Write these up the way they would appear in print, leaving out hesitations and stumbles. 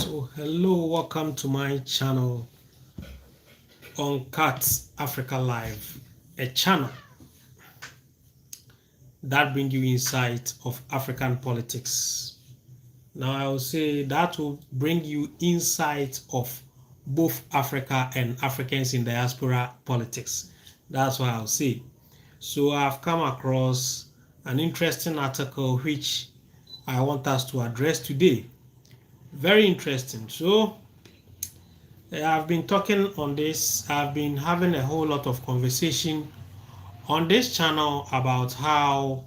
So hello, welcome to my channel on Cat Africa Live, a channel that brings you insight of African politics. Now I will say that will bring you insight of both Africa and Africans in diaspora politics. That's what I'll say. So I've come across an interesting article which I want us to address today. Very interesting. So I've been talking on this. I've been having a whole lot of conversation on this channel about how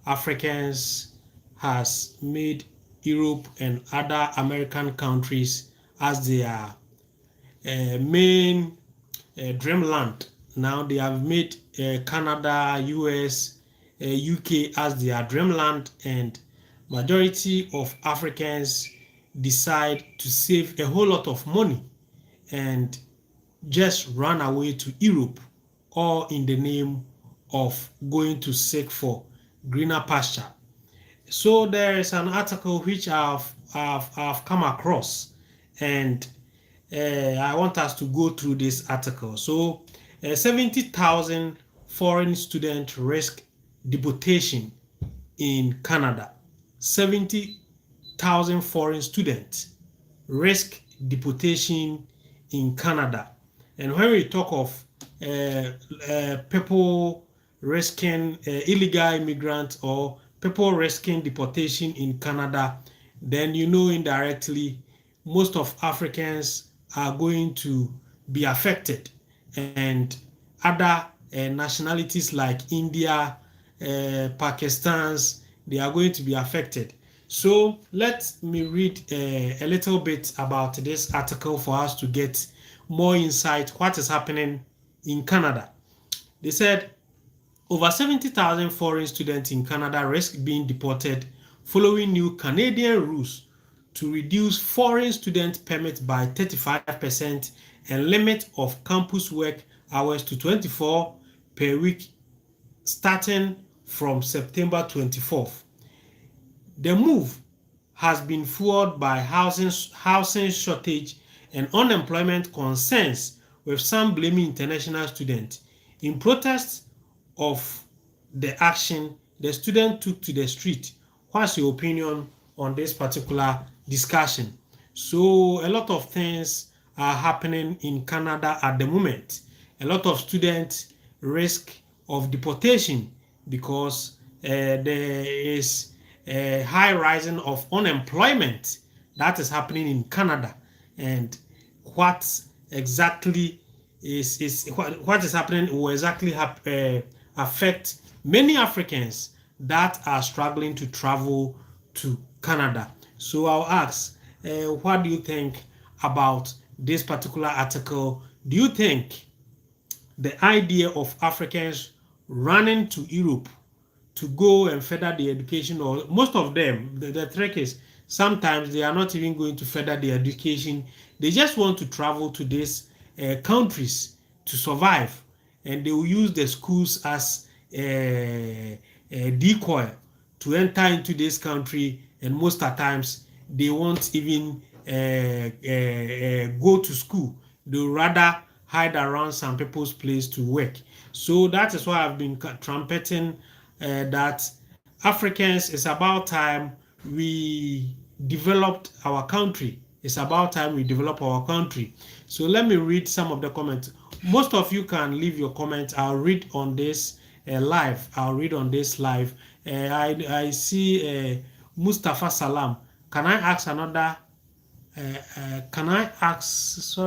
Africans has made Europe and other American countries as their main dreamland. Now they have made Canada, US, UK as their dreamland, and majority of Africans decide to save a whole lot of money and just run away to Europe, all in the name of going to seek for greener pasture. So there is an article which I've come across, and I want us to go through this article. So 70,000 foreign students risk deportation in Canada. 70,000 foreign students risk deportation in Canada. And when we talk of people risking illegal immigrants or people risking deportation in Canada, then you know indirectly most of Africans are going to be affected, and other nationalities like India, Pakistans, they are going to be affected. So let me read a little bit about this article for us to get more insight what is happening in Canada. They said over 70,000 foreign students in Canada risk being deported following new Canadian rules to reduce foreign student permits by 35% and limit of campus work hours to 24 per week starting from September 24th. The move has been fueled by housing shortage and unemployment concerns, with some blaming international students. In protest of the action, the students took to the street. What's your opinion on this particular discussion? So a lot of things are happening in Canada at the moment. A lot of students risk of deportation because there is a high rising of unemployment that is happening in Canada, and what exactly what is happening will exactly affect many Africans that are struggling to travel to Canada. So I'll ask, what do you think about this particular article? Do you think the idea of Africans running to Europe to go and further their education, or most of them, the trick is sometimes they are not even going to further their education. They just want to travel to these countries to survive, and they will use the schools as a decoy to enter into this country, and most of the times they won't even go to school. They will rather hide around some people's place to work. So that is why I've been trumpeting that Africans, it's about time we developed our country. It's about time we develop our country. So let me read some of the comments. Most of you can leave your comments. I'll read on this live. I'll read on this live. I see Mustafa Salam. Can I ask another? Can I ask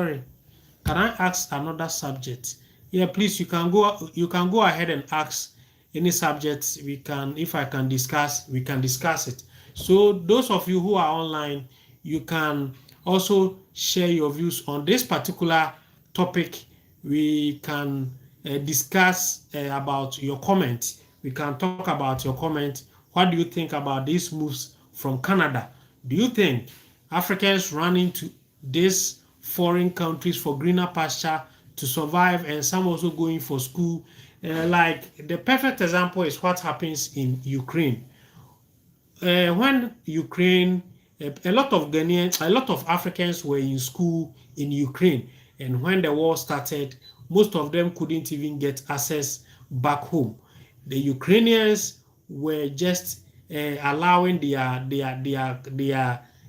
another subject? Yeah, please. You can go ahead and ask any subject. If I can discuss, we can discuss it. So those of you who are online, you can also share your views on this particular topic. We can discuss about your comment. We can talk about your comment. What do you think about these moves from Canada? Do you think Africans running to these foreign countries for greener pasture to survive, and some also going for school? Like the perfect example is what happens in Ukraine. When Ukraine A lot of Ghanaians, a lot of Africans were in school in Ukraine, and when the war started, most of them couldn't even get access back home. The Ukrainians were just allowing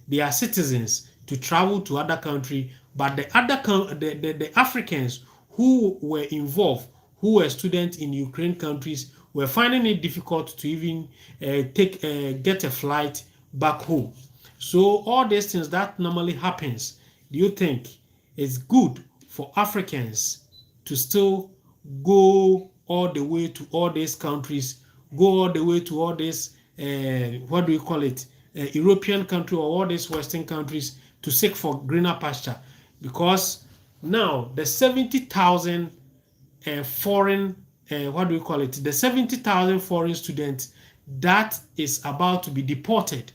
their citizens to travel to other country, but the Africans who were involved, who were students in Ukraine countries, were finding it difficult to even get a flight back home. So all these things that normally happens, do you think it's good for Africans to still go all the way to all these countries, go all the way to all these what do we call it, European country or all these Western countries to seek for greener pasture? Because now the 70,000 foreign what do we call it? The 70,000 foreign students that is about to be deported,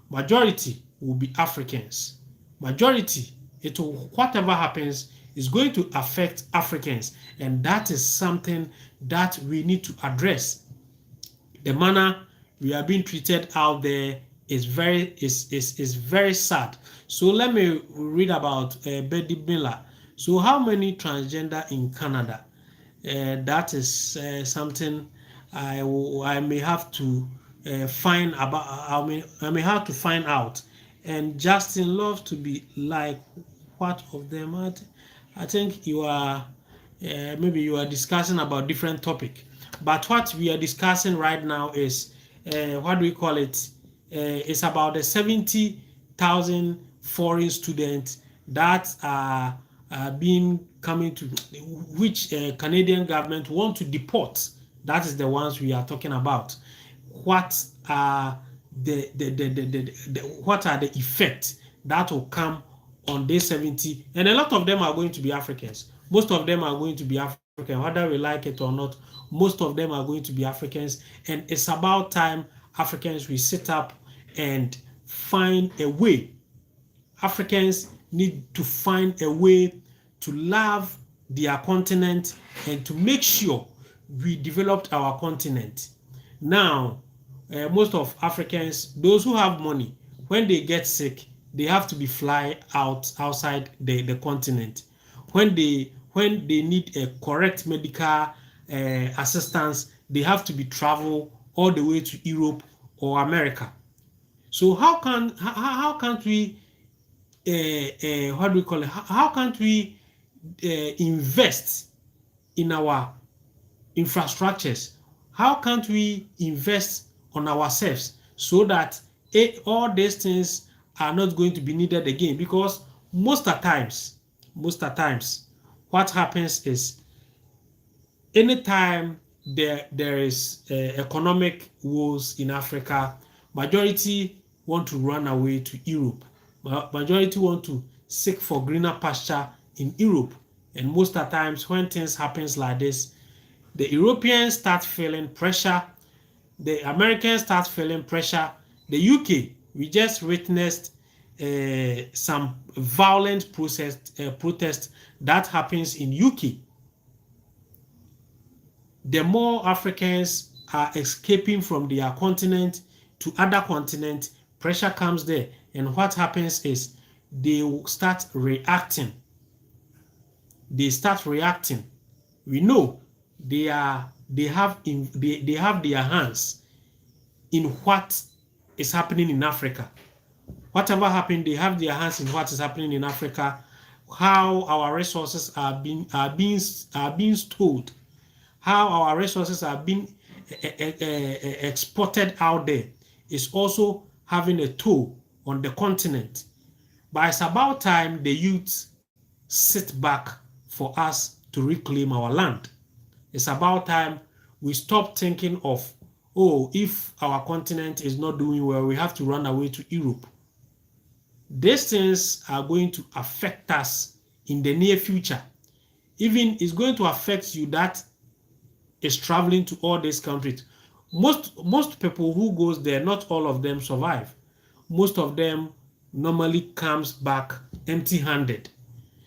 majority will be Africans. Majority, it will, whatever happens, is going to affect Africans, and that is something that we need to address. The manner we are being treated out there is very sad. So let me read about Betty Miller. So how many transgender in Canada? That is something I may have to find about. I may have to find out. And Justin loves to be like, what of them? I think you are maybe you are discussing about different topic. But what we are discussing right now is what do we call it? It's about the 70,000 foreign students that are being coming to which Canadian government want to deport. That is the ones we are talking about. What are what are the effects that will come on day 70? And a lot of them are going to be Africans. Most of them are going to be African, whether we like it or not. Most of them are going to be Africans, and it's about time Africans will sit up and find a way. Africans need to find a way to love their continent and to make sure we developed our continent. Now, most of Africans, those who have money, when they get sick, they have to be fly outside the continent. When they need a correct medical assistance, they have to be travel all the way to Europe or America. So how can't we what do we call it? How can't we invest in our infrastructures? How can't we invest on ourselves so that all these things are not going to be needed again? Because most of times, what happens is anytime there is economic woes in Africa, majority want to run away to Europe. Majority want to seek for greener pasture in Europe. And most of the times when things happens like this, the Europeans start feeling pressure, the Americans start feeling pressure. The UK, we just witnessed some violent protest that happens in UK. The more Africans are escaping from their continent to other continent, pressure comes there, and what happens is they start reacting. We know they have their hands in what is happening in Africa. Whatever happened, they have their hands in what is happening in Africa. How our resources are being stored, how our resources are being exported out there is also having a toll on the continent. But it's about time the youth sit back for us to reclaim our land. It's about time we stop thinking of, oh, if our continent is not doing well, we have to run away to Europe. These things are going to affect us in the near future. Even it's going to affect you that is traveling to all these countries. Most people who goes there, not all of them survive. Most of them normally comes back empty-handed.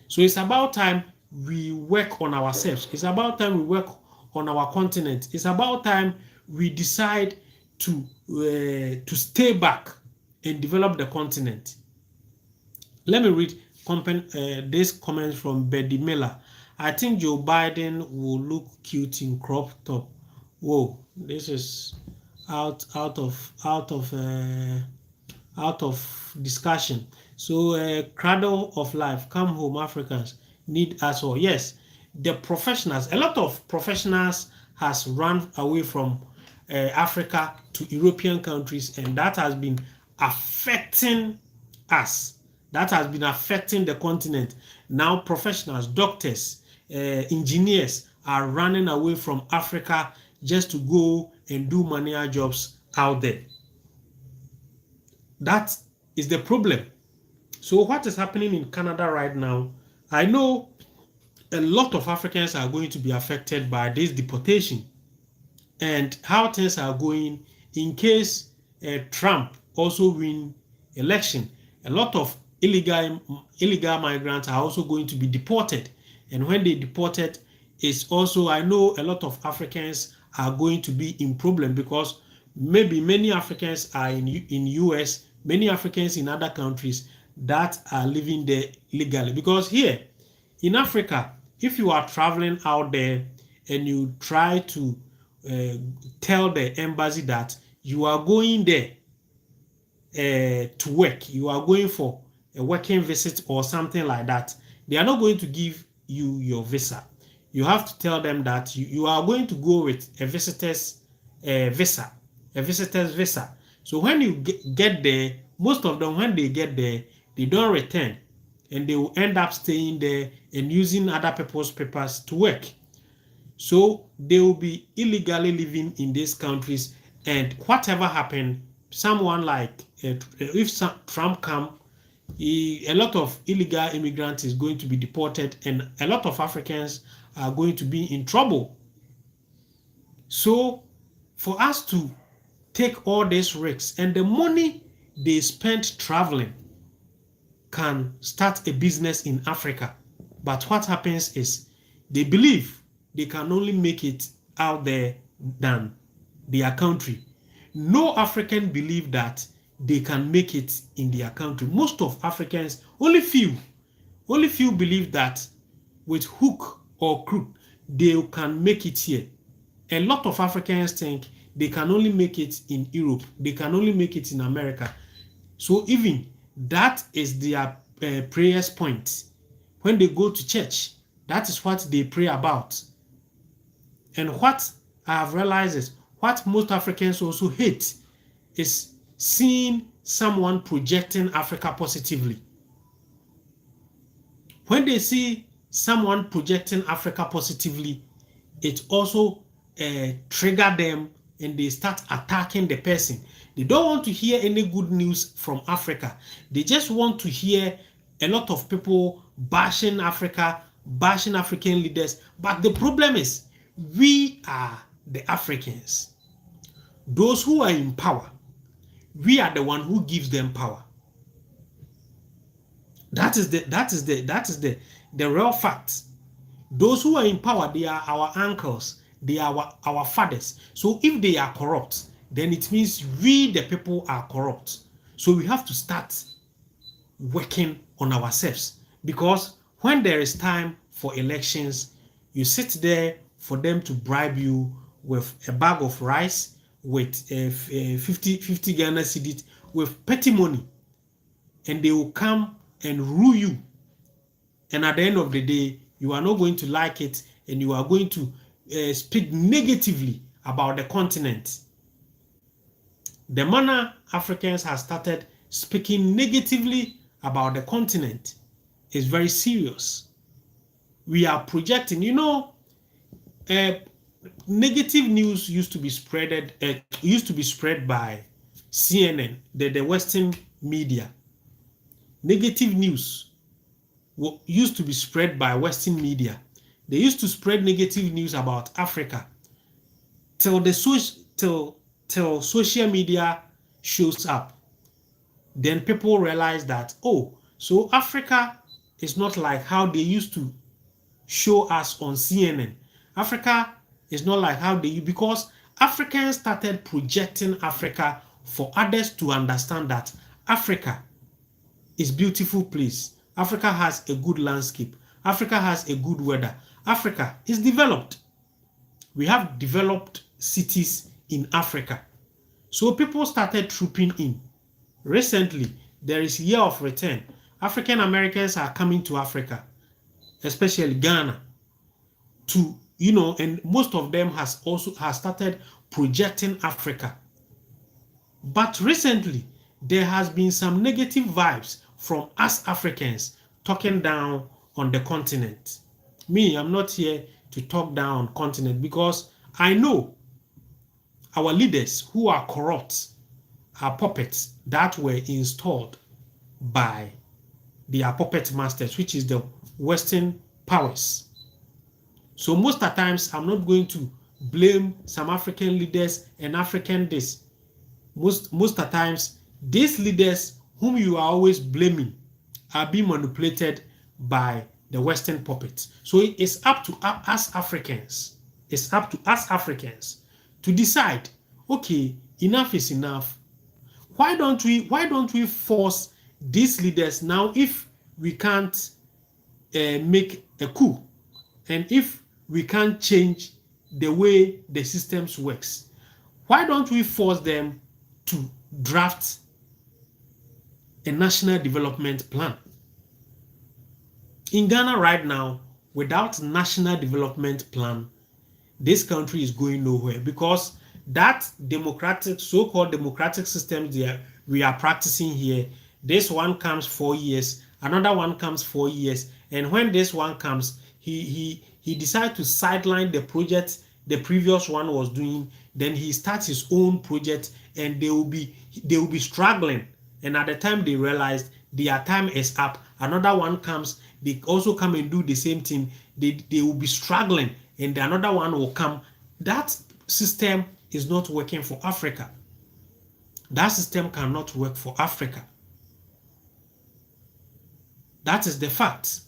So it's about time we work on ourselves. It's about time we work on our continent. It's about time we decide to stay back and develop the continent. Let me read this comment from Betty Miller. I think Joe Biden will look cute in crop top. Whoa, this is out of discussion. So cradle of life, come home, Africans need us all. Yes, the professionals, a lot of professionals has run away from Africa to European countries, and that has been affecting us. That has been affecting the continent. Now professionals, doctors, engineers are running away from Africa just to go and do manual jobs out there. That is the problem. So what is happening in Canada right now? I know a lot of Africans are going to be affected by this deportation and how things are going in case Trump also win election. A lot of illegal migrants are also going to be deported, and when they deported, it's also, I know a lot of Africans are going to be in problem because maybe many Africans are in US, many Africans in other countries that are living there legally. Because here in Africa, if you are traveling out there and you try to tell the embassy that you are going there to work, you are going for a working visit or something like that, they are not going to give you your visa. You have to tell them that you are going to go with a visitor's visa. So when you get there, most of them, when they get there, they don't return, and they will end up staying there and using other people's papers to work. So they will be illegally living in these countries, and whatever happened, someone like if Trump come, a lot of illegal immigrants is going to be deported, and a lot of Africans are going to be in trouble. So for us to take all these risks and the money they spent traveling can start a business in Africa. But what happens is they believe they can only make it out there than their country. No African believe that they can make it in their country. Most of Africans, only few believe that with hook or crook, they can make it here. A lot of Africans think they can only make it in Europe, they can only make it in America. So even that is their prayers point. When they go to church, that is what they pray about. And what I have realized is what most Africans also hate is seeing someone projecting Africa positively. When they see someone projecting Africa positively, it also trigger them and they start attacking the person. They don't want to hear any good news from Africa. They just want to hear a lot of people bashing Africa, bashing African leaders. But the problem is, we are the Africans. Those who are in power, we are the one who gives them power. That is the real fact. Those who are in power, they are our uncles, they are our fathers. So if they are corrupt, then it means we the people are corrupt. So we have to start working on ourselves, because when there is time for elections, you sit there for them to bribe you with a bag of rice, with 50 Ghana cedis, with petty money, and they will come and rule you. And at the end of the day, you are not going to like it, and you are going to speak negatively about the continent. The manner Africans have started speaking negatively about the continent is very serious. We are projecting, negative news used to be spread by CNN, the Western media. Negative news used to be spread by Western media. They used to spread negative news about Africa till social media shows up. Then people realize that, oh, so Africa is not like how they used to show us on CNN. Africa is not like how they, because Africans started projecting Africa for others to understand that Africa is a beautiful place. Africa has a good landscape. Africa has a good weather. Africa is developed. We have developed cities in Africa. So people started trooping in. Recently, there is year of return. African Americans are coming to Africa, especially Ghana, to, and most of them has started projecting Africa. But recently, there has been some negative vibes from us Africans talking down on the continent. Me, I'm not here to talk down on continent because I know our leaders who are corrupt are puppets that were installed by their puppet masters, which is the Western powers. So most of the times, I'm not going to blame some African leaders and African this. Most of the times, these leaders whom you are always blaming are being manipulated by the Western puppets. So it's up to us Africans. It's up to us Africans to decide, okay, enough is enough. Why don't we force these leaders now if we can't make a coup, and if we can't change the way the systems works? Why don't we force them to draft a national development plan? In Ghana right now, without national development plan, this country is going nowhere, because that so-called democratic system we are practicing here, this one comes 4 years, another one comes 4 years, and when this one comes, he decides to sideline the project the previous one was doing. Then he starts his own project, and they will be struggling. And at the time they realize their time is up, another one comes, they also come and do the same thing. They will be struggling, and another one will come. That system is not working for Africa. That system cannot work for Africa. That is the fact.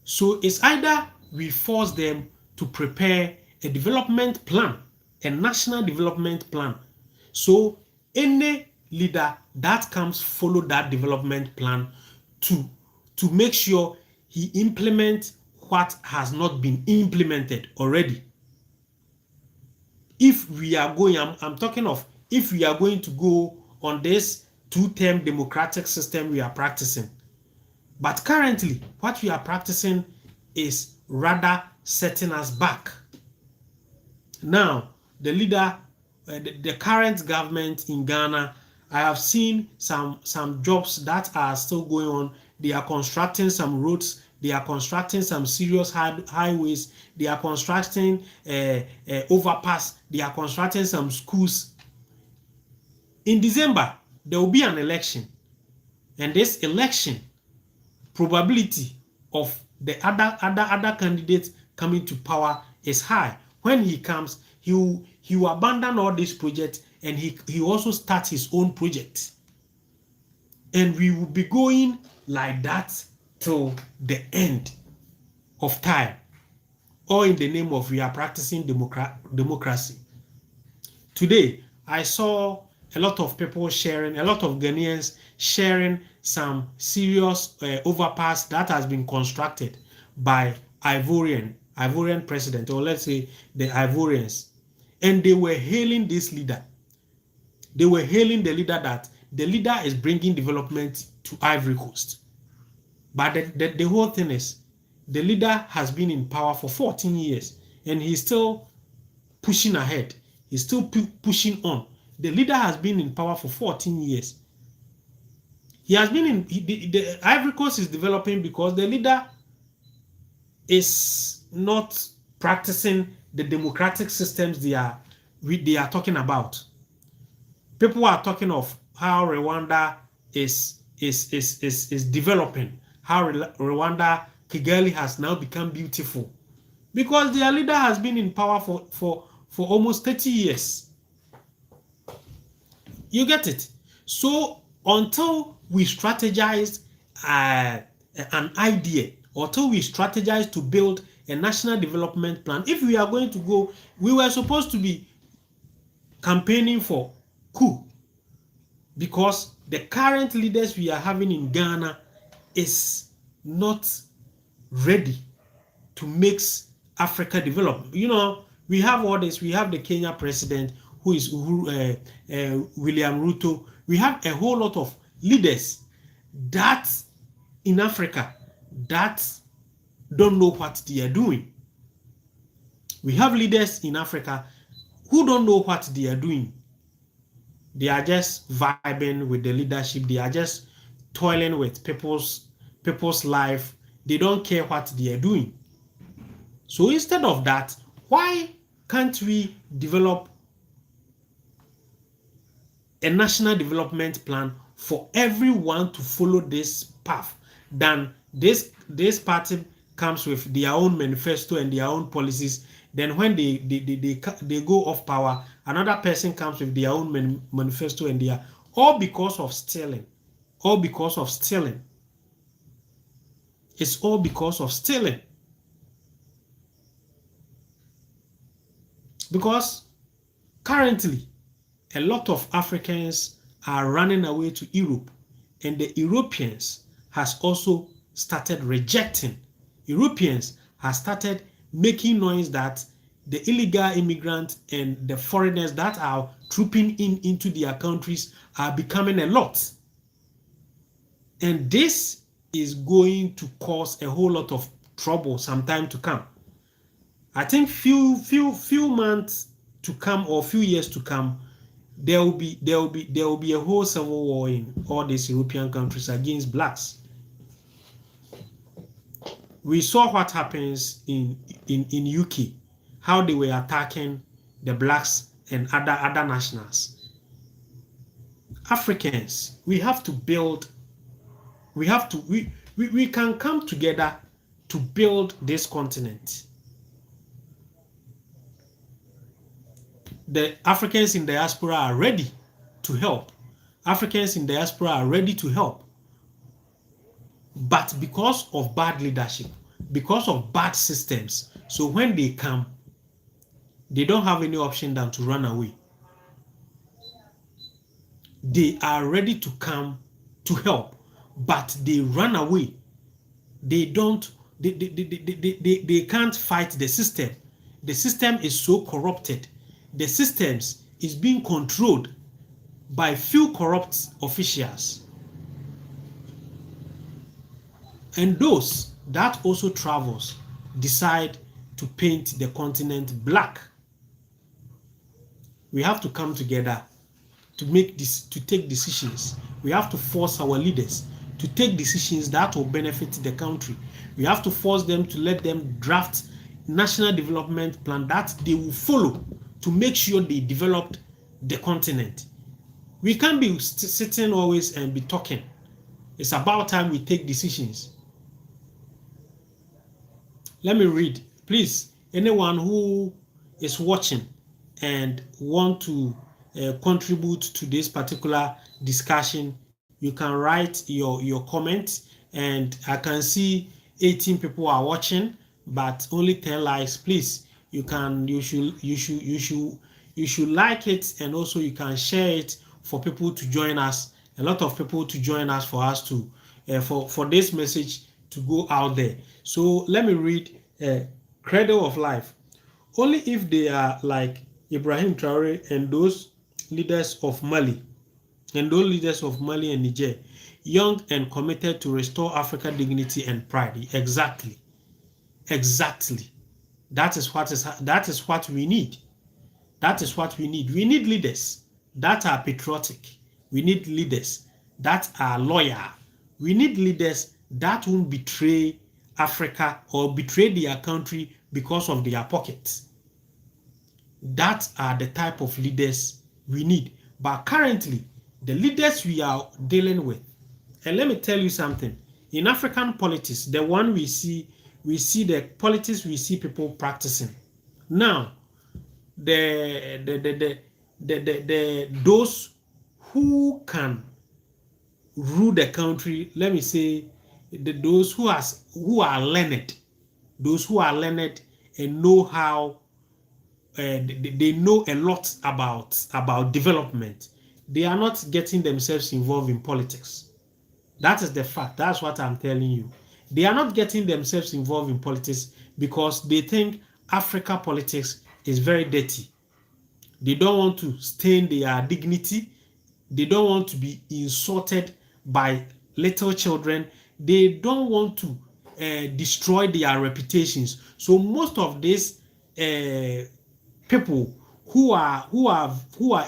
So it's either we force them to prepare a development plan, a national development plan. So any leader that comes follow that development plan to make sure he implements what has not been implemented already. If we are going, I'm talking of if we are going to go on this two-term democratic system we are practicing. But currently, what we are practicing is rather setting us back. Now, the leader, the current government in Ghana, I have seen some jobs that are still going on. They are constructing some roads. They are constructing some serious highways. They are constructing overpass. They are constructing some schools. In December, there will be an election. And this election, probability of the other candidates coming to power is high. When he comes, he will abandon all these projects, and he also starts his own project. And we will be going like that till the end of time, all in the name of we are practicing democracy. Today, I saw a lot of people sharing, a lot of Ghanaians sharing some serious overpass that has been constructed by Ivorian president, or let's say the Ivorians. And they were hailing this leader. They were hailing the leader that the leader is bringing development to Ivory Coast. But the whole thing is, the leader has been in power for 14 years, and he's still pushing ahead. He's still pushing on. The leader has been in power for 14 years. He has been the Ivory Coast is developing because the leader is not practicing the democratic systems they are talking about. People are talking of how Rwanda is developing, how Rwanda, Kigali has now become beautiful, because their leader has been in power for almost 30 years. You get it? So until we strategize an idea, until we strategize to build a national development plan, if we are going to go, we were supposed to be campaigning for coup. because the current leaders we are having in Ghana is not ready to make Africa develop. You know, we have all this. We have the Kenya president who is William Ruto. We have a whole lot of leaders that in Africa that don't know what they are doing. We have leaders in Africa who don't know what they are doing. They are just vibing with the leadership. They are just toiling with people's life. They don't care what they are doing. So instead of that, why can't we develop a national development plan for everyone to follow this path? Then this party comes with their own manifesto and their own policies. Then when they go off power, another person comes with their own manifesto and their all because of stealing. All because of stealing. It's all because of stealing. Because currently, a lot of Africans are running away to Europe, and the Europeans has also started rejecting. Europeans have started making noise that the illegal immigrants and the foreigners that are trooping into their countries are becoming a lot. And this is going to cause a whole lot of trouble sometime to come. I think few months to come or few years to come, there will be a whole civil war in all these European countries against blacks. We saw what happens in UK, how they were attacking the blacks and other nationals. Africans, we have to build. We can come together to build this continent. The Africans in diaspora are ready to help. Africans in diaspora are ready to help. But because of bad leadership, because of bad systems, so when they come, they don't have any option than to run away. They are ready to come to help, but they run away. They can't fight the system. The system is so corrupted. The systems is being controlled by few corrupt officials. And those that also travels decide to paint the continent black. We have to come together to take decisions. We have to force our leaders to take decisions that will benefit the country. We have to force them to let them draft national development plan that they will follow to make sure they developed the continent. We can't be sitting always and be talking. It's about time we take decisions. Let me read. Please, anyone who is watching and want to contribute to this particular discussion, you can write your comment, and I can see 18 people are watching, but only 10 likes. Please, you should like it, and also you can share it for people to join us. A lot of people to join us for us to for this message to go out there. So let me read Cradle of Life. Only if they are like Ibrahim Traore and those leaders of Mali and and Niger, young and committed to restore African dignity and pride. Exactly. That is what we need. We need leaders that are patriotic. We need leaders that are loyal. We need leaders that won't betray Africa or betray their country because of their pockets. That are the type of leaders we need. But currently, the leaders we are dealing with, and let me tell you something, in African politics, the one we see the politics we see people practicing. Now, those who can rule the country, let me say, those who are learned and know how they know a lot about development. they are not getting themselves involved in politics. That is the fact. That's what I'm telling you. They are not getting themselves involved in politics because they think Africa politics is very dirty. They don't want to stain their dignity. They don't want to be insulted by little children. They don't want to destroy their reputations. So most of these people who are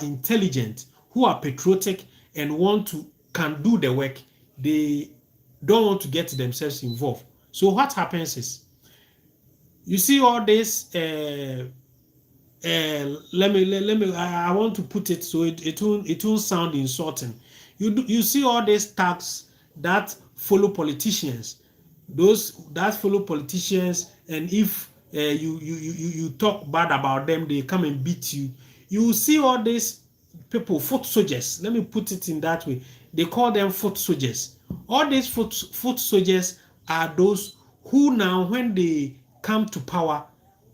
intelligent, who are patriotic, and can do the work, they don't want to get themselves involved. So what happens is, you see all this. Let me. I want to put it so it won't sound insulting. You see all these tags that follow politicians, those that follow politicians, and if you talk bad about them, they come and beat you. You see all these people, foot soldiers. Let me put it in that way. They call them foot soldiers. All these foot soldiers are those who now, when they come to power,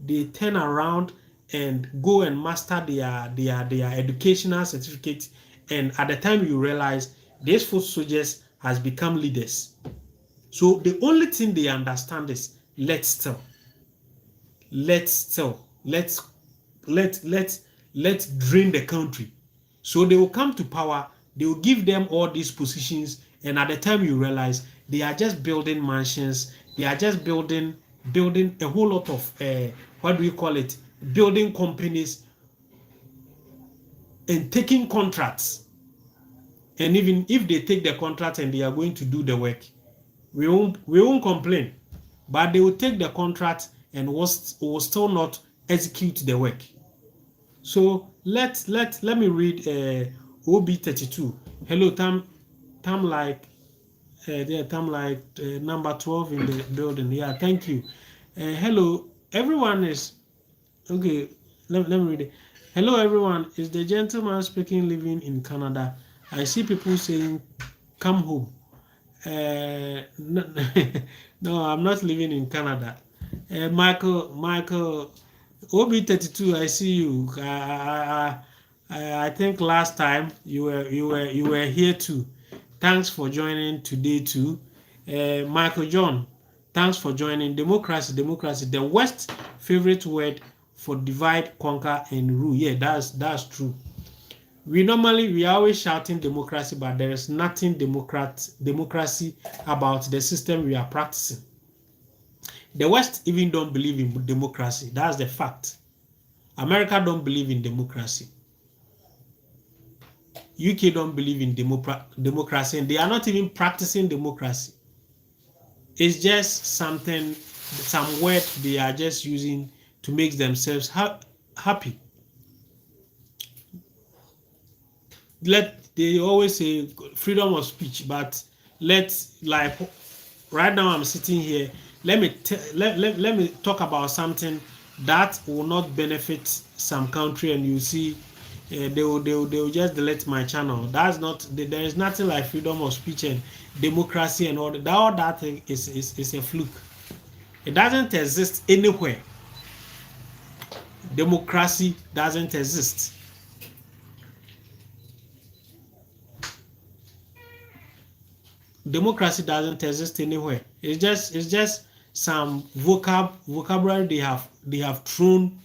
they turn around and go and master their educational certificate, and at the time you realize these foot soldiers has become leaders. So the only thing they understand is let's tell, let's drain the country. So they will come to power, they will give them all these positions, and at the time you realize they are just building mansions, they are just building a whole lot of what do you call it? Building companies and taking contracts. And even if they take the contract and they are going to do the work, we won't complain. But they will take the contract and will still not execute the work. So let me read OB32. Hello, Tam like number 12 in the building. Yeah, thank you. Hello, everyone is okay. Let me read it. Hello, everyone. Is the gentleman speaking living in Canada? I see people saying, "Come home." No, I'm not living in Canada. Michael, OB32. I see you. I think last time you were here too. Thanks for joining today too. Michael John, thanks for joining. Democracy, the West favorite word for divide, conquer, and rule. Yeah, that's true. We are always shouting democracy, but there is nothing democracy about the system we are practicing. The West even don't believe in democracy. That's the fact. America don't believe in democracy. UK don't believe in democracy, and they are not even practicing democracy. It's just some word they are just using to make themselves happy. They always say freedom of speech, but like right now I'm sitting here. Let me talk about something that will not benefit some country, and you see they will just delete my channel. That's not there is nothing like freedom of speech and democracy and all that thing is a fluke. It doesn't exist anywhere. Democracy doesn't exist. Democracy doesn't exist anywhere. It's just some vocabulary they have thrown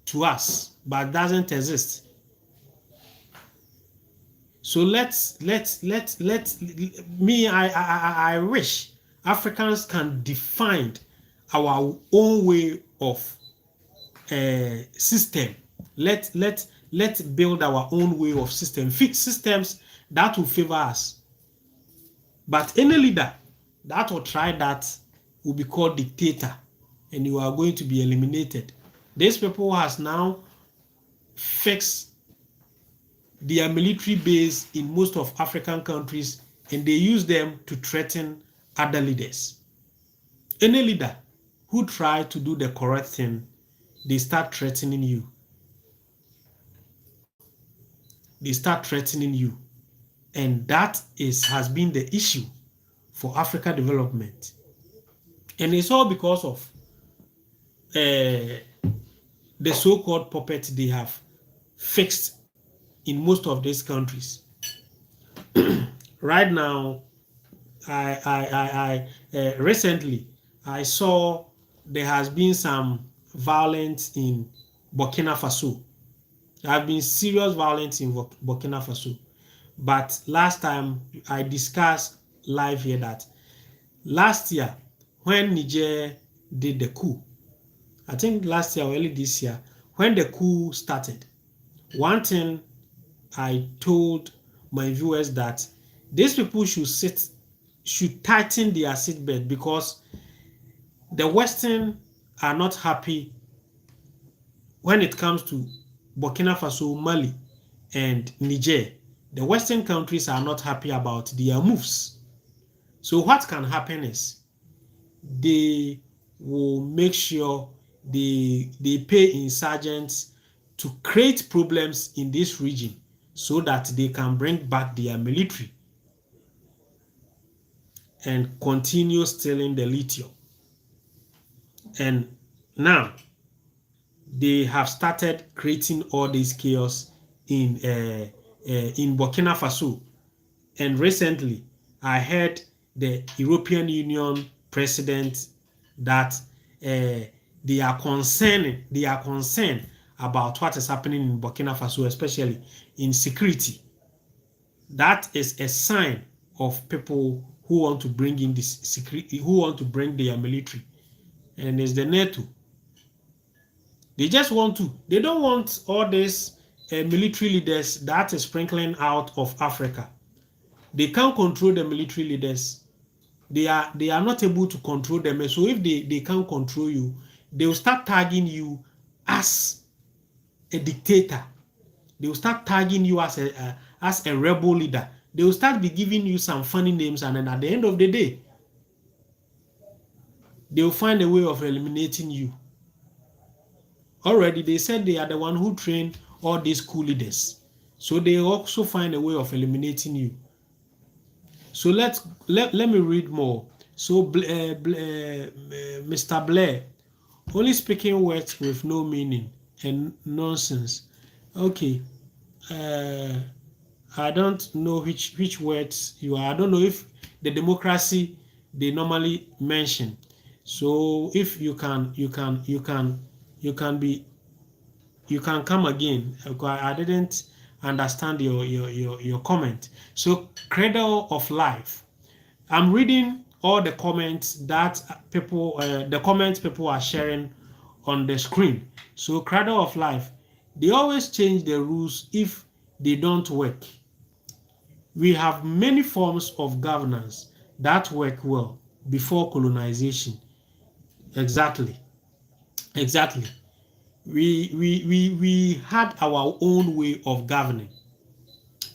to us, but doesn't exist. So I wish Africans can define our own way of system. Let's build our own way of system. Fix systems that will favor us. But any leader that will try that will be called dictator, and you are going to be eliminated. These people has now fixed their military base in most of African countries, and they use them to threaten other leaders. Any leader who try to do the correct thing, they start threatening you. They start threatening you. And that has been the issue for Africa development. And it's all because of the so-called puppet they have fixed in most of these countries. Right now, recently I saw there has been some violence in Burkina Faso. There have been serious violence in Burkina Faso. But last time I discussed live here that last year when Niger did the coup, I think last year or early this year, when the coup started, one thing I told my viewers that these people should tighten their seatbelt because the Western are not happy when it comes to Burkina Faso, Mali, and Niger. The Western countries are not happy about their moves. So what can happen is they will make sure they pay insurgents to create problems in this region so that they can bring back their military and continue stealing the lithium. And now they have started creating all this chaos in Burkina Faso. And recently, I heard the European Union president that they are concerned about what is happening in Burkina Faso, especially in security. That is a sign of people who want to bring in this security, who want to bring their military, and it's the NATO. They just want to. They don't want all these military leaders that is sprinkling out of Africa. They can't control the military leaders. They are not able to control them. So if they can't control you, they will start tagging you as a dictator. They will start tagging you as a rebel leader. They will start be giving you some funny names, and then at the end of the day, they will find a way of eliminating you. Already, they said they are the one who trained all these coup leaders. So they also find a way of eliminating you. So let me read more. So Mr. Blair, only speaking words with no meaning and nonsense. Okay. I don't know which words you are. I don't know if the democracy they normally mention. So if you can come again. I didn't understand your comment. So cradle of life. I'm reading all the comments that the comments people are sharing on the screen. So cradle of life. They always change the rules if they don't work. We have many forms of governance that work well before colonization. Exactly. We had our own way of governing,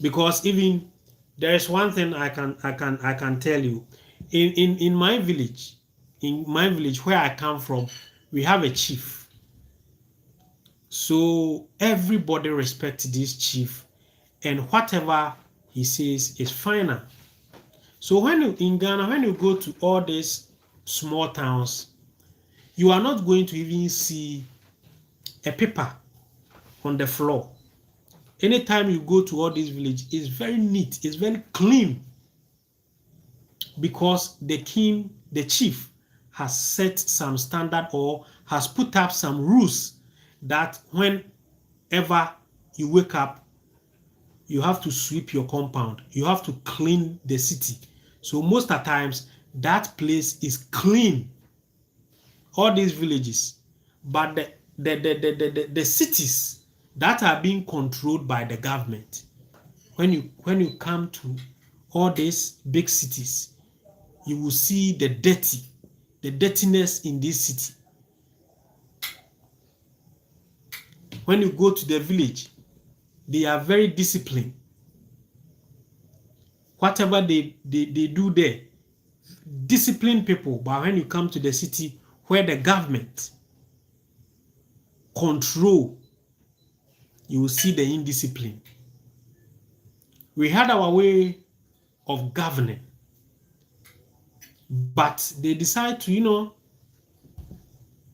because even there is one thing I can tell you. In my village, where I come from, we have a chief. So everybody respects this chief, and whatever he says is final. So in Ghana, when you go to all these small towns, you are not going to even see a paper on the floor. Anytime you go to all these villages, it's very neat, it's very clean, because the chief, has set some standard or has put up some rules that whenever you wake up, you have to sweep your compound, you have to clean the city. So most of the times that place is clean, all these villages. But the cities that are being controlled by the government, when you come to all these big cities, you will see the dirtiness in this city. When you go to the village, they are very disciplined. Whatever they do there, disciplined people. But when you come to the city where the government control, you will see the indiscipline. We had our way of governing, but they decide to,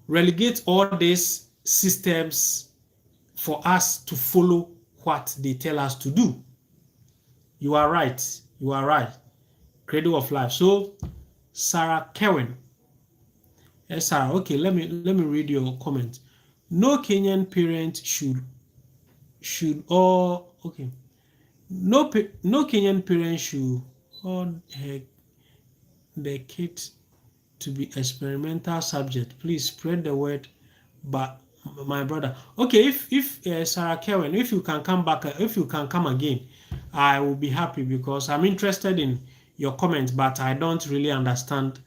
relegate all these systems for us to follow what they tell us to do. You are right. You are right. Cradle of life. So Sarah Kevin. Yes, Sarah. Okay, let me read your comment. No Kenyan parent should all okay. No Kenyan parent should all the kids to be experimental subject. Please spread the word. But my brother, okay, if Sarah Kevin, if you can come back, if you can come again, I will be happy because I'm interested in your comments, but I don't really understand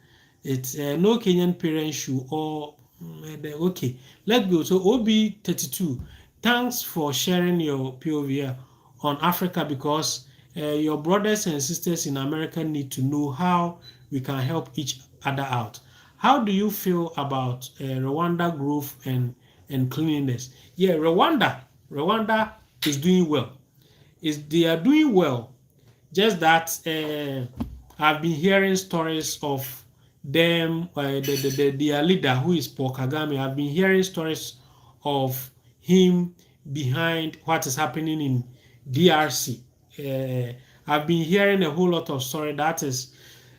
it. No Kenyan parents should all okay. Let's go. So OB32, thanks for sharing your POV on Africa because your brothers and sisters in America need to know how we can help each other out. How do you feel about Rwanda growth and cleanliness? Yeah, Rwanda is doing well. They are doing well. Just that I've been hearing stories of them, their leader who is Paul Kagame. I've been hearing stories of him behind what is happening in DRC. I've been hearing a whole lot of story. That is,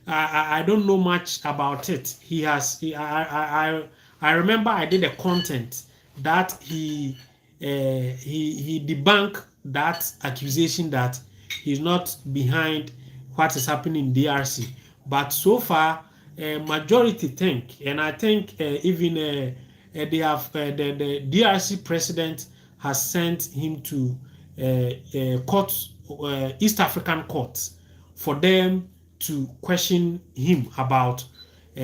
I don't know much about it. I remember I did a content that he debunked that accusation that he's not behind what is happening in DRC. But so far, majority think, and I think even they have the DRC president has sent him to courts, East African courts, for them to question him about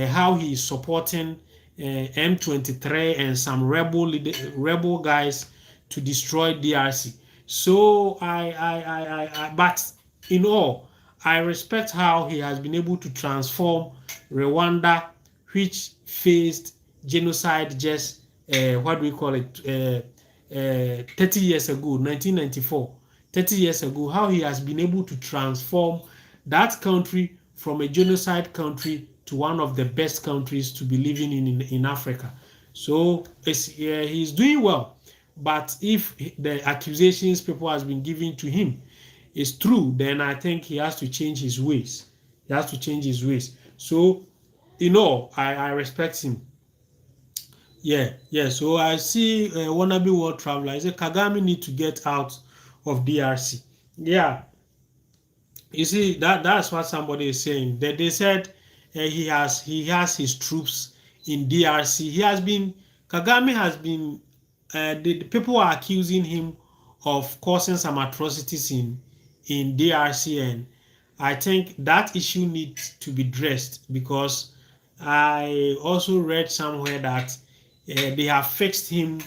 how he is supporting M23 and some rebel guys to destroy DRC. So but in all, I respect how he has been able to transform Rwanda, which faced genocide just what do we call it 30 years ago, 1994. 30 years ago, how he has been able to transform that country from a genocide country to one of the best countries to be living in Africa. So he's doing well. But if the accusations people has been giving to him is true, then I think he has to change his ways. He has to change his ways. So, I respect him. Yeah. So I see wannabe world traveler. I say Kagame need to get out of DRC. Yeah, you see that's what somebody is saying. That they said he has his troops in DRC. Kagame has been the people are accusing him of causing some atrocities in DRC, and I think that issue needs to be addressed because I also read somewhere that they have fixed him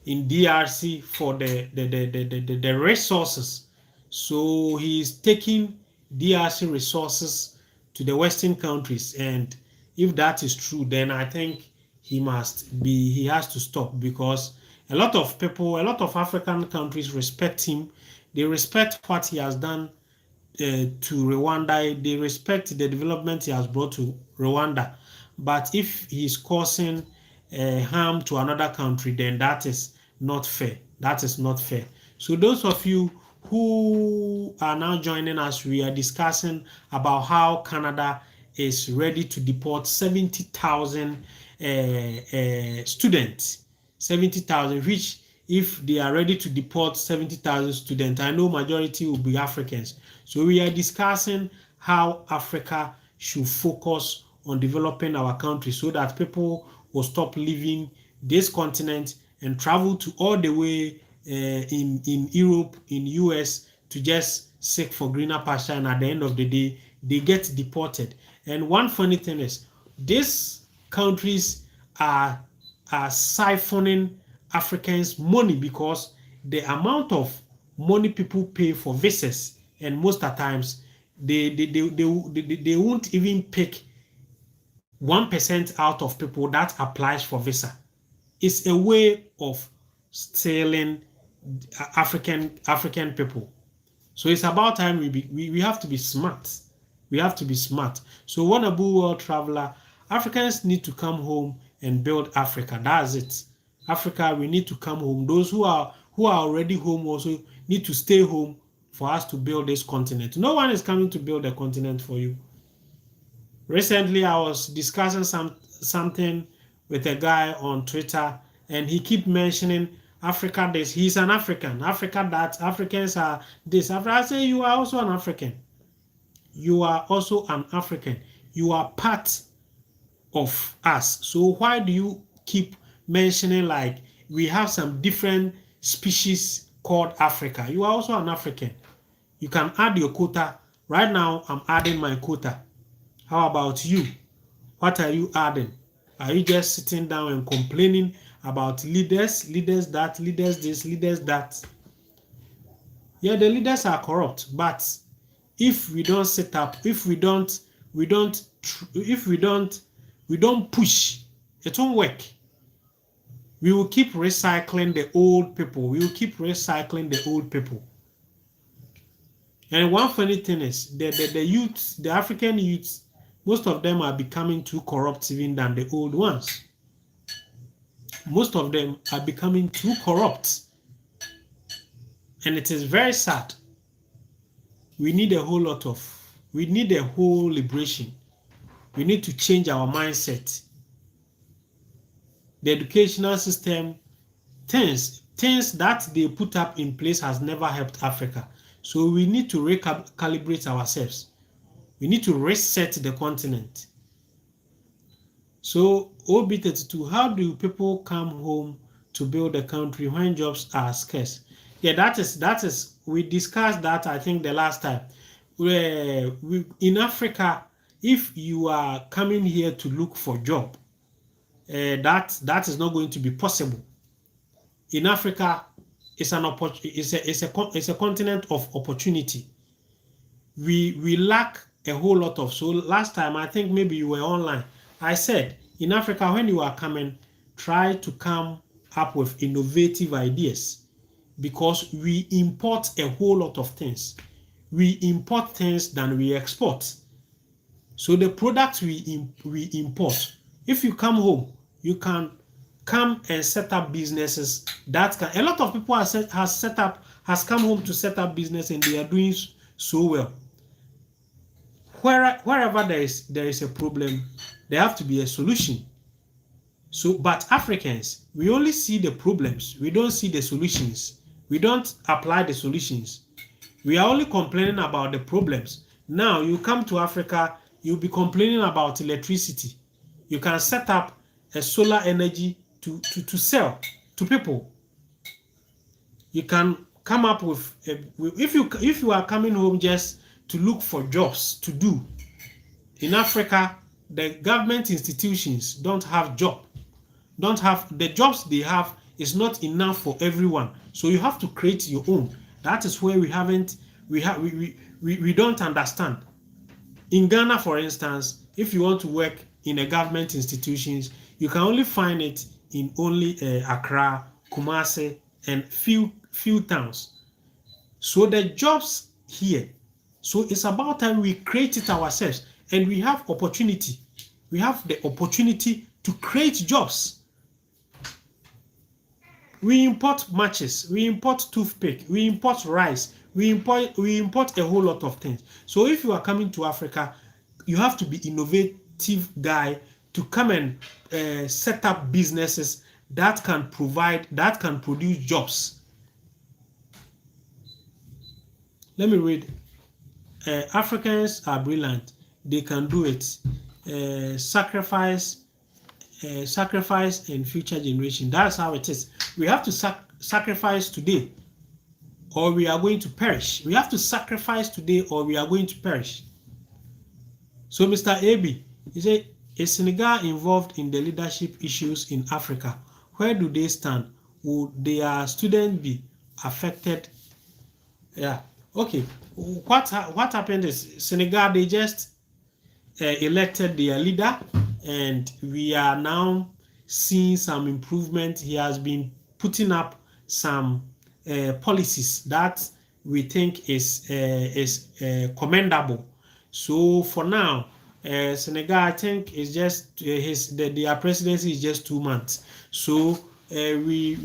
in DRC for the resources. So he's taking DRC resources to the Western countries, and if that is true, then I think he has to stop because a lot of people, a lot of African countries respect him. They respect what he has done to Rwanda. They respect the development he has brought to Rwanda. But if he's causing harm to another country, then that is not fair. That is not fair. So those of you who are now joining us, we are discussing about how Canada is ready to deport 70,000 students. 70,000, which if they are ready to deport 70,000 students, I know majority will be Africans. So we are discussing how Africa should focus on developing our country so that people will stop leaving this continent and travel to all the way in Europe, in US to just seek for greener pasture, and at the end of the day, they get deported. And one funny thing is, these countries are siphoning Africans' money because the amount of money people pay for visas, and most of the times they won't even pick 1% out of people that applies for visa. It's a way of stealing African people. So it's about time we have to be smart. We have to be smart. So wannabe world traveler, Africans need to come home and build Africa. That's it. Africa, we need to come home. Those who are already home also need to stay home for us to build this continent. No one is coming to build a continent for you. Recently, I was discussing something with a guy on Twitter, and he keep mentioning Africa this. He's an African. Africa that. Africans are this. I say you are also an African. You are also an African. You are part of us. So why do you keep mentioning like we have some different species called Africa? You are also an African. You can add your quota. Right now, I'm adding my quota. How about you? What are you adding? Are you just sitting down and complaining about leaders that, leaders this, leaders that? Yeah, the leaders are corrupt, but if we don't set up, if we don't push, it won't work. We will keep recycling the old people. We will keep recycling the old people. And one funny thing is the youth, the African youths, most of them are becoming too corrupt even than the old ones. Most of them are becoming too corrupt. And it is very sad. We need a whole liberation. We need to change our mindset. The educational system, things that they put up in place has never helped Africa. So we need to recalibrate ourselves. We need to reset the continent. So, OB32, how do people come home to build a country when jobs are scarce? Yeah, that is. We discussed that, I think, the last time. In Africa, if you are coming here to look for job, that is not going to be possible. In Africa, it's a continent of opportunity. We lack a whole lot of. So last time, I think maybe you were online, I said in Africa, when you are coming, try to come up with innovative ideas, because we import a whole lot of things. We import things than we export. So the products we import, if you come home, you can come and set up businesses that can. A lot of people has come home to set up business, and they are doing so well. Wherever there is a problem, there have to be a solution. So, but Africans, we only see the problems. We don't see the solutions. We don't apply the solutions. We are only complaining about the problems. Now, you come to Africa, you'll be complaining about electricity. You can set up a solar energy to sell to people. You can come up with, if you are coming home just to look for jobs to do. In Africa, the government institutions don't have the jobs they have is not enough for everyone. So you have to create your own. That is where we don't understand. In Ghana, for instance, if you want to work in a government institutions, you can only find it in only Accra, Kumasi, and few towns. So the jobs here. So it's about time we create it ourselves, and we have opportunity. We have the opportunity to create jobs. We import matches, we import toothpick, we import rice, we import a whole lot of things. So if you are coming to Africa, you have to be innovative guy to come and set up businesses that can produce jobs. Let me read. Africans are brilliant. They can do it. Sacrifice and future generation. That's how it is. We have to sacrifice today, or we are going to perish. We have to sacrifice today, or we are going to perish. So, Mr. AB, he said, is Senegal involved in the leadership issues in Africa? Where do they stand? Would their students be affected? Yeah. Okay. What happened is Senegal, they just elected their leader, and we are now seeing some improvement. He has been putting up some policies that we think is commendable. So for now, Senegal, I think, is just their presidency is just 2 months. So we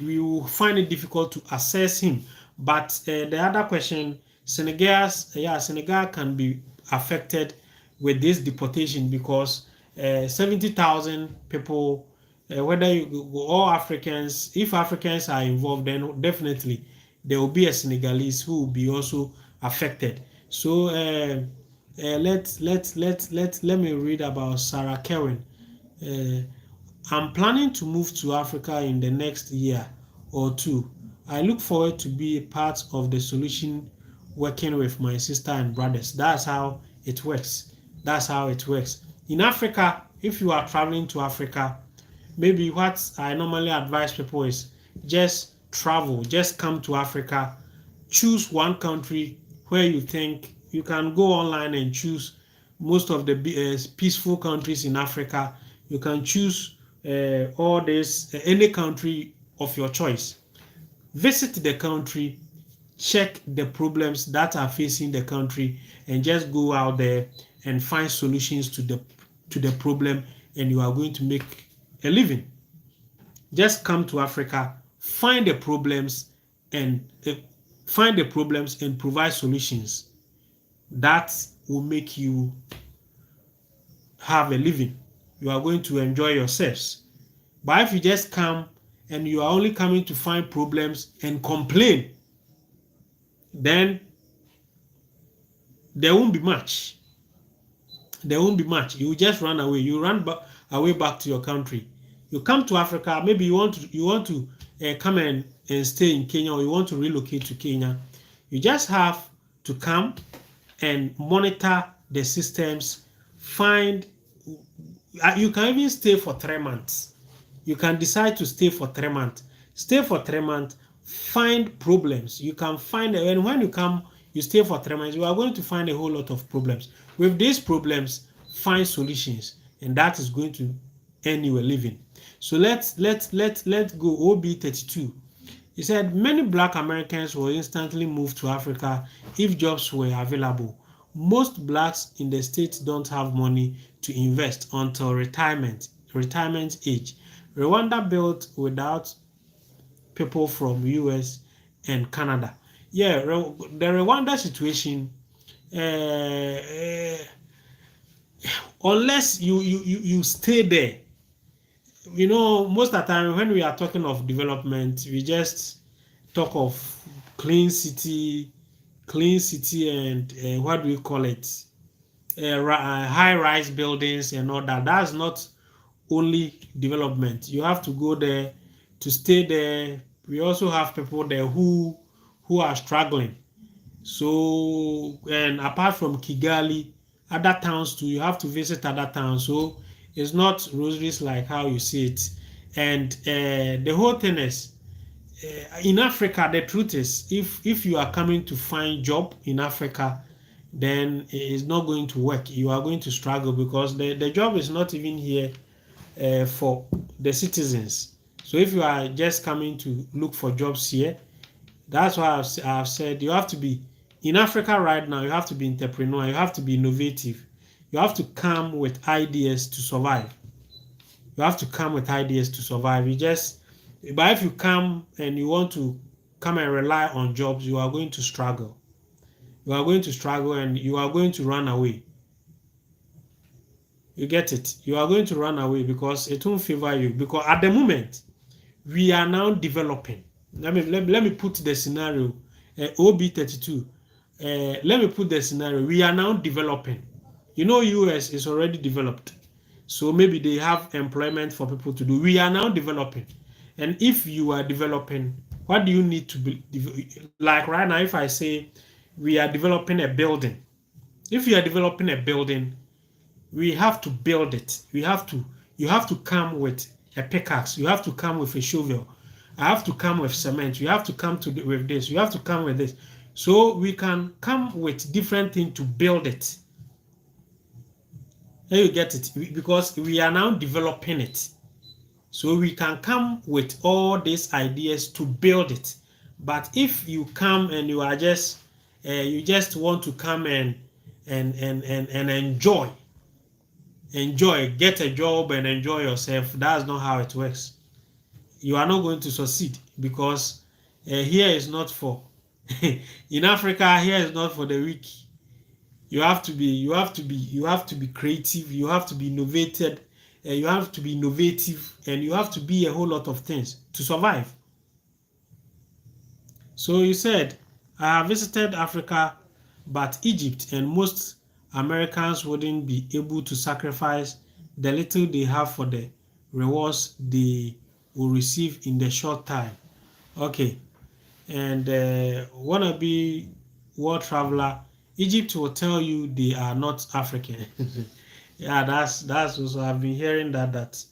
will find it difficult to assess him. But the other question, Senegal can be affected with this deportation because 70,000 people, whether all Africans, if Africans are involved, then definitely there will be a Senegalese who will be also affected. So let me read about Sarah Karen. Uh, I'm planning to move to Africa in the next year or two. I look forward to be a part of the solution working with my sister and brothers. That's how it works. That's how it works. In Africa, if you are traveling to Africa, maybe what I normally advise people is just travel, just come to Africa, choose one country where you think you can go online and choose most of the peaceful countries in Africa. You can choose all this, any country of your choice. Visit the country, check the problems that are facing the country, and just go out there and find solutions to the problem, and you are going to make a living. Just come to Africa, find the problems, and provide solutions that will make you have a living. You are going to enjoy yourselves. But if you just come and you are only coming to find problems and complain, then there won't be much. There won't be much. You will just run away. You run away back to your country. You come to Africa. Maybe you want to come and stay in Kenya, or you want to relocate to Kenya. You just have to come and monitor the systems. You can even stay for 3 months. You can decide to stay for 3 months. Stay for 3 months. Find problems. You can find, and when you come, you stay for 3 months, you are going to find a whole lot of problems. With these problems, find solutions, and that is going to earn you a living. So let's go. OB32. He said many Black Americans will instantly move to Africa if jobs were available. Most Blacks in the States don't have money to invest until retirement age. Rwanda built without people from US and Canada. Yeah, the Rwanda situation, unless you stay there, most of the time when we are talking of development, we just talk of clean city and what do we call it? High-rise buildings and all that. That's not only development. You have to go there to stay there. We also have people there who are struggling. So, and apart from Kigali, other towns too, you have to visit other towns. So it's not roses like how you see it. And the whole thing is, in Africa, the truth is, if you are coming to find job in Africa, then it's not going to work. You are going to struggle because the job is not even here for the citizens. So if you are just coming to look for jobs here, that's why I've said you have to be in Africa right now. You have to be entrepreneur. You have to be innovative. You have to come with ideas to survive. You have to come with ideas to survive. But if you come and you want to come and rely on jobs, you are going to struggle. You are going to struggle and you are going to run away. You get it? You are going to run away because it won't favor you. Because at the moment, we are now developing. Let me put the scenario. OB32. Let me put the scenario. We are now developing. US is already developed. So maybe they have employment for people to do. We are now developing. And if you are developing, what do you need to be? Like right now, if I say we are developing a building. If you are developing a building, we have to build it. You have to come with a pickaxe. You have to come with a shovel. I have to come with cement. You have to come with this. You have to come with this. So we can come with different things to build it. And you get it? Because we are now developing it. So we can come with all these ideas to build it. But if you come and you are just you just want to come and enjoy, get a job and enjoy yourself, that's not how it works. You are not going to succeed because here is not for In Africa, here is not for the weak. You have to be creative. You have to be innovated. You have to be innovative, and you have to be a whole lot of things to survive. So you said, I have visited Africa, but Egypt and most Americans wouldn't be able to sacrifice the little they have for the rewards they will receive in the short time. Okay, and wannabe world traveler, Egypt will tell you they are not African. Yeah, that's also, I've been hearing that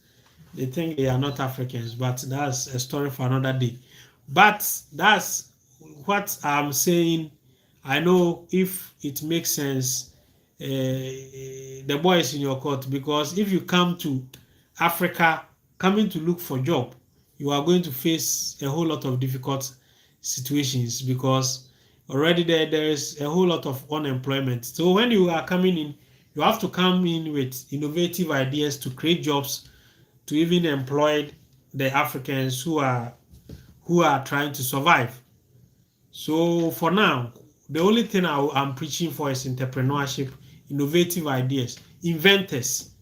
they think they are not Africans, but that's a story for another day. But that's what I'm saying. I know if it makes sense, the boy is in your court, because if you come to Africa coming to look for job, you are going to face a whole lot of difficult situations, because already there is a whole lot of unemployment. So when you are coming in, you have to come in with innovative ideas to create jobs, to even employ the Africans who are trying to survive. So for now, the only thing I'm preaching for is entrepreneurship, innovative ideas, inventors.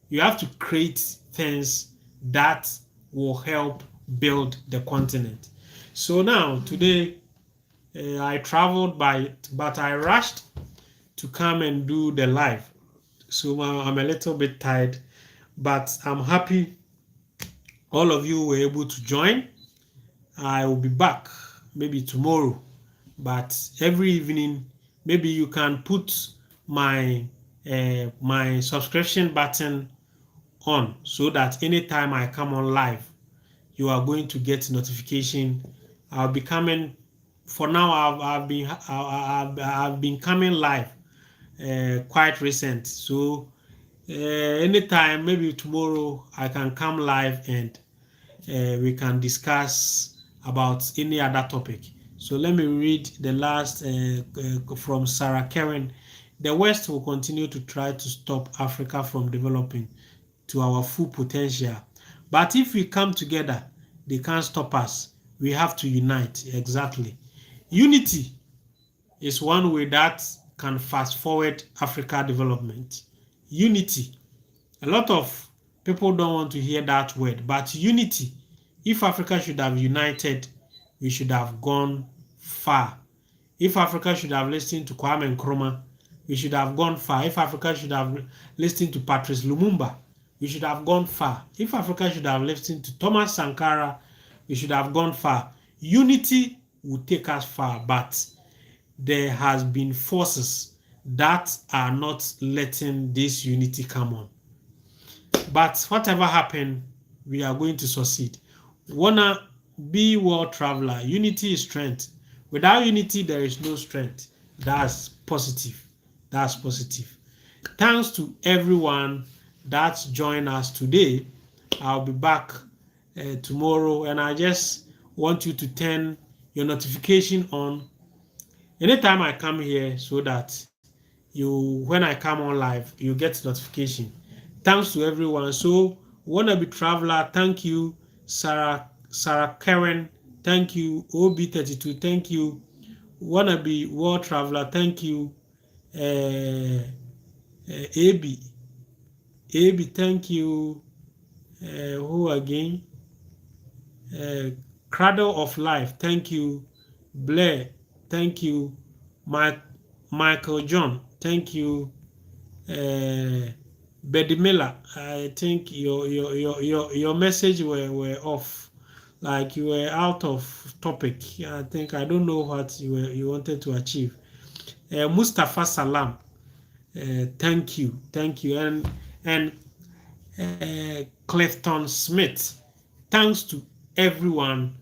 You have to create things that will help build the continent. So now today, I traveled but I rushed to come and do the live. So I'm a little bit tired, but I'm happy all of you were able to join. I will be back maybe tomorrow, but every evening, maybe you can put my subscription button on, so that anytime I come on live, you are going to get notification. I'll be coming. For now, I've been coming live quite recent. So anytime, maybe tomorrow, I can come live and we can discuss about any other topic. So let me read the last from Sarah Karen. The West will continue to try to stop Africa from developing to our full potential. But if we come together, they can't stop us. We have to unite. Exactly. Unity is one way that can fast forward Africa development. Unity. A lot of people don't want to hear that word, but unity. If Africa should have united, we should have gone far. If Africa should have listened to Kwame Nkrumah, we should have gone far. If Africa should have listened to Patrice Lumumba, we should have gone far. If Africa should have listened to Thomas Sankara, we should have gone far. Unity will take us far, but there has been forces that are not letting this unity come on. But whatever happened, we are going to succeed. Wanna be world traveler. Unity is strength. Without unity, there is no strength. That's positive. That's positive. Thanks to everyone that's joined us today. I'll be back tomorrow, and I just want you to turn your notification on anytime I come here, so that when I come on live, you get notification. Thanks to everyone. So wanna be traveler, thank you. Sarah Karen, thank you. OB32, thank you. Wanna be world traveler, thank you. AB, thank you. Who again? Cradle of Life, thank you. Blair, thank you. Michael John, thank you. Betty Miller, I think your message were off, like you were out of topic. I don't know what you wanted to achieve. Mustafa Salam, thank you, and Clifton Smith, thanks to everyone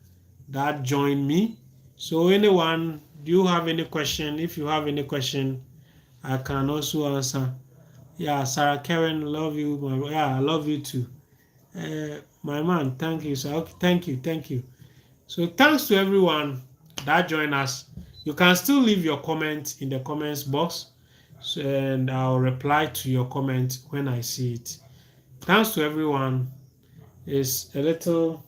that joined me. So anyone, do you have any question? If you have any question, I can also answer. Yeah, Sarah Karen, love you. I love you too. My man, thank you. So okay, thank you. So thanks to everyone that joined us. You can still leave your comment in the comments box, and I'll reply to your comment when I see it. Thanks to everyone. It's a little.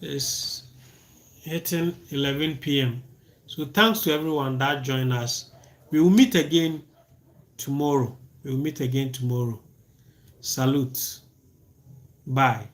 It's hitting 11 p.m. So thanks to everyone that joined us. We will meet again tomorrow. Salute. Bye.